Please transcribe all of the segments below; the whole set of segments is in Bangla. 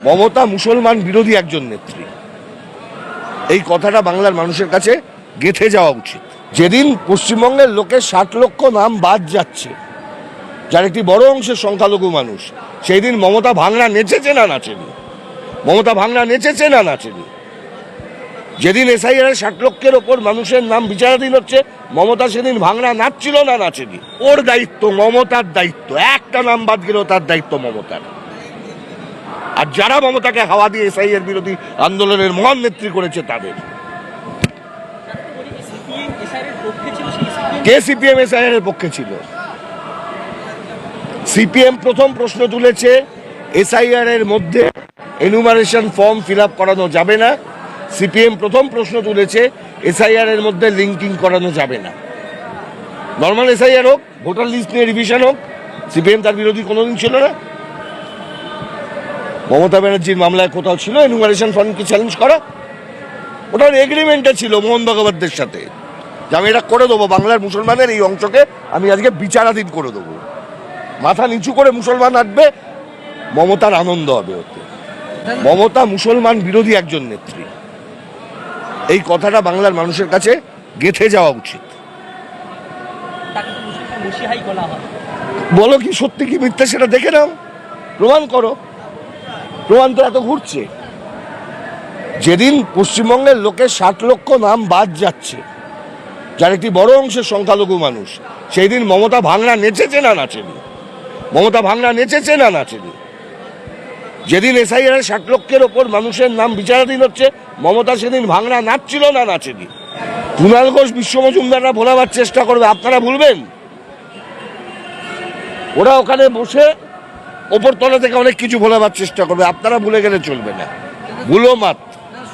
মমতা মুসলমান বিরোধী একজন নেত্রী, এই কথাটা বাংলার মানুষের কাছে গেঁথে যাওয়া উচিত। যেদিন পশ্চিমবঙ্গের লোকের 60 লক্ষ নাম বাদ যাচ্ছে, যার একটি বড় অংশের সংখ্যালঘু মানুষ, সেই দিন মমতা ভাঙড়া নেচেছে না নাচেনি? মমতা ভাঙড়া নেচেছে না নাচেনি? যেদিন এসআইআর 60 লক্ষের ওপর মানুষের নাম বিচারাধীন হচ্ছে, মমতা সেদিন ভাঙড়া নাচছিল না নাচেনি? ওর দায়িত্ব, মমতার দায়িত্ব। একটা নাম বাদ গেল তার দায়িত্ব মমতার। আর যারা মমতাকে হাওয়া দিয়ে এসআইআর বিরোধী আন্দোলনের মহান নেত্রী করেছে তাদের। কে সিপিএম এসআইআর এর পক্ষে ছিল? সিপিএম প্রথম প্রশ্ন তুলেছে এসআইআর এর মধ্যে এনুমারেশন ফর্ম ফিল আপ করানো যাবে না। সিপিএম প্রথম প্রশ্ন তুলেছে এসআইআর এর মধ্যে লিঙ্কিং করানো যাবে না। নর্মাল এসআইআর হোক, ভোটার লিস্ট নিয়ে রিভিশন হোক, সিপিএম তার বিরোধী কোনোদিন ছিল না। মমতা ব্যানার্জির মামলায় কোথাও ছিল এনুমারেশন ফর্মকে চ্যালেঞ্জ করা? ওটার এগ্রিমেন্টে ছিল মোহন ভাগবতের সাথে, যে আমি এটা করে দেবো, বাংলার মুসলমানের এই অংশকে আমি আজকে বিচারাধীন করে দেবো। মাথা নিচু করে মুসলমান আসবে, মমতার আনন্দ হবে ওতে। মমতা মুসলমান বিরোধী একজন নেত্রী, এই কথাটা বাংলার মানুষের কাছে গেঁথে যাওয়া উচিত। বলো কি সত্যি কি মিথ্যা সেটা দেখে নাও, প্রমাণ করো। প্রমাণ তো এত ঘুরছে। যেদিন পশ্চিমবঙ্গের লোকের 60 লক্ষ নাম বাদ যাচ্ছে, যার একটি বড় অংশের সংখ্যালঘু মানুষ, সেই দিন মমতা ভাঙড়া নেচেছে না নাচেনি? মমতা ভাঙড়া নেচেছে না নাচেনি? যেদিন এসআইআর 60 লক্ষের ওপর মানুষের নাম বিচারাধীন হচ্ছে, মমতা সেদিন ভাঙড়া নাচছিল না নাচেনি? কুণাল ঘোষ, বিশ্ব মজুমদাররা ভোলাবার চেষ্টা করবে, আপনারা ভুলবেন? ওরা ওখানে বসে ওপর তলা থেকে অনেক কিছু ভোলাবার চেষ্টা করবে, আপনারা ভুলে গেলে চলবে না। ভুলো মাত।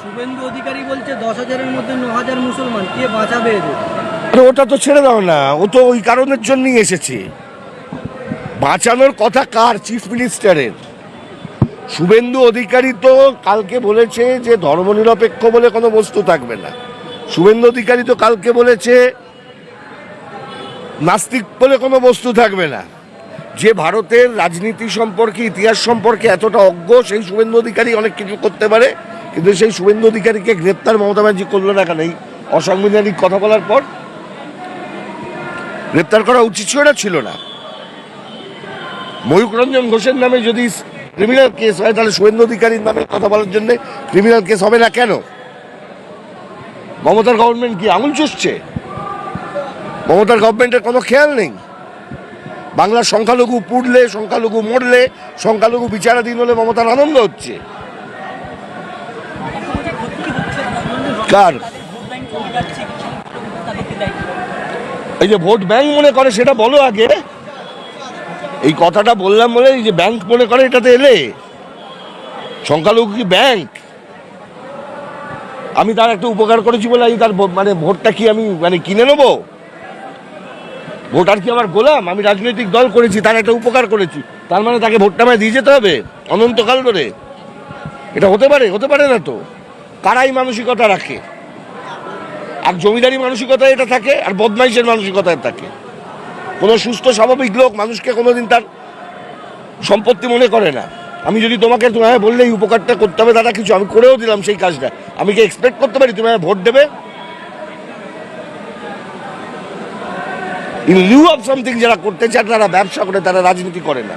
শুভেন্দু অধিকারী বলছে 10,000-এর মধ্যে 9,000 মুসলমান, কে বাঁচাবে? ওটা তো ছেড়ে দাও না, ও তো ওই কারণের জন্যই এসেছে। বাঁচানোর কথা কার? চিফ মিনিস্টারের। শুভেন্দু অধিকারী তো কালকে বলেছে যে ধর্মনিরপেক্ষ বলে কোনো বস্তু থাকবে না। শুভেন্দু অধিকারী তো কালকে বলেছে নাস্তিক বলে কোনো বস্তু থাকবে না। যে ভারতের রাজনীতি সম্পর্কে, ইতিহাস সম্পর্কে এতটা অজ্ঞ, সেই শুভেন্দু অধিকারী অনেক কিছু করতে পারে, কিন্তু সেই শুভেন্দু অধিকারীকে গ্রেপ্তার মমতা ব্যানার্জি করলো না কেন? এই অসাংবিধানিক কথা বলার পর গ্রেপ্তার করা উচিত ছিল না। ময়ূক রঞ্জন ঘোষের নামে যদি ক্রিমিনাল কেস হয়, তাহলে শুভেন্দু অধিকারীর নামে কথা বলার জন্য ক্রিমিনাল কেস হবে না কেন? মমতার গভর্নমেন্ট কি আঙুল চুষছে? মমতার গভর্নমেন্টের কোনো খেয়াল নেই। বাংলার সংখ্যালঘু পুড়লে, সংখ্যালঘু মরলে, সংখ্যালঘু বিচারাধীন হলে মমতার আনন্দ হচ্ছে। কার? এই যে ভোট ব্যাংক মনে করে, সেটা বলো আগে। এই কথাটা বললাম বলে এই যে ব্যাংক মনে করে, এটাতে এলে সংখ্যালঘু কি ব্যাংক? আমি তার একটা উপকার করেছি বলে তার মানে ভোটটা কি আমি মানে কিনে নেবো? ভোটার কি আমার গোলাম? আমি রাজনৈতিক দল করেছি, তার একটা উপকার করেছি, তার মানে তাকে ভোটটা আমায় দিয়ে যেতে হবে অনন্তকাল ধরে? এটা হতে পারে? হতে পারে না তো। কারাই মানসিকতা রাখে? আর জমিদারি মানসিকতা এটা থাকে, আর বদমাইশের মানসিকতা থাকে। কোনো সুস্থ স্বাভাবিক লোক মানুষকে কোনোদিন তার সম্পত্তি মনে করে না। আমি যদি তোমাকে বললে এই উপকারটা করতে হবে দাদা, কিছু আমি করেও দিলাম সেই কাজটা, আমি কি এক্সপেক্ট করতে পারি তুমি ভোট দেবে? ইন লিউ অফ সামথিং যারা করতে চায়, তারা ব্যবসা করে, তারা রাজনীতি করে না।